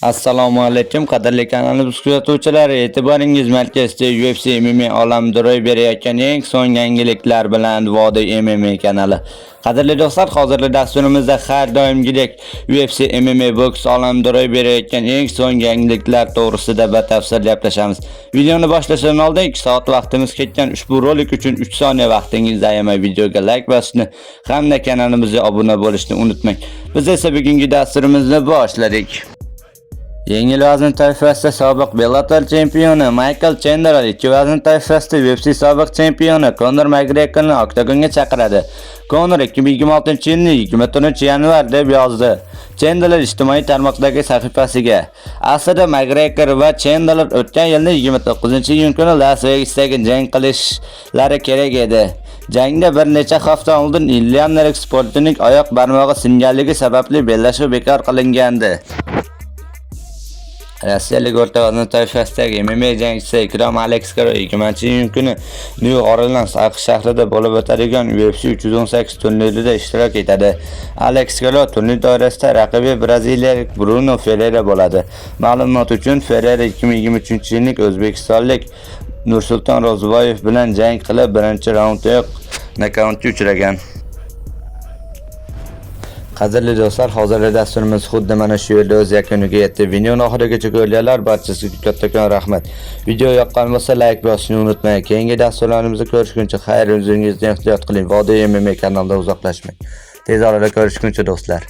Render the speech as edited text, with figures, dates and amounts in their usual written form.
Assalomu alaykum qadrli kanalimiz kuzatuvchilari, e'tiboringiz markazida UFC MMA olamida ro'y berayotgan eng so'nggi yangiliklar bilan Vodiy MMA kanali. Qadrli do'stlar, hozirgi dasturimizda har doimgidek UFC MMA boks olamida ro'y berayotgan eng so'nggi yangiliklar to'g'risida batafsil gaplashamiz. Videoni boshlashdan oldin 2 soat vaqtimiz ketgan. Ushbu rolik uchun 3 soniya vaqtingizni ayamay videoga like bosishni hamda kanalimizga obuna bo'lishni unutmang. Biz esa bugungi dasturimizni boshladik. Yengil vazn toifasida sobiq Bellator chempioni Michael Chandler 2 vazn toifasida UFC sobiq chempioni Conor McGregorni oktagonga chaqiradi. Conor 2026-yilning 24-yanvar deb yozdi Chandler ijtimoiy tarmoqdagi sahifasiga. Aslida McGregor va Chandler o'tgan yilning 29-iyun kuni Las Vegasdagi jang qilishlari kerak edi. Jangda bir necha hafta oldin Illinois sportining oyoq barmog'i singanligi sababli bellashuv bekor qilingandi. Rossiyalik o'rta vazn toifasidagi MMA jangchisi Ikrom Alekskaro 2-iyun kuni New Orleans shahrida bo'lib o'tadigan UFC 318 turnirida ishtirok etadi. Alekskaro turnir doirasida raqibi braziliyalik Bruno Ferreira bo'ladi. Ma'lumot uchun Ferreira 2023-yilning o'zbekistonlik Nursulton Ro'ziboyev bilan jang qilib, birinchi raunddayoq nokautga uchragan. Qadrli do'stlar, hozirgi dasturimiz xuddi mana shu yerda o'z yakuniga yetdi. Videoni oxirigacha ko'rganlar barchasiga kattakon rahmat. Video yoqqan bo'lsa like bosishni unutmang. Keyingi dasturlarimizda ko'rishguncha xayr, o'zingizni ehtiyot qiling. Vodiy MMA kanalidan uzoqlashmang. Tez orada ko'rishguncha do'stlar.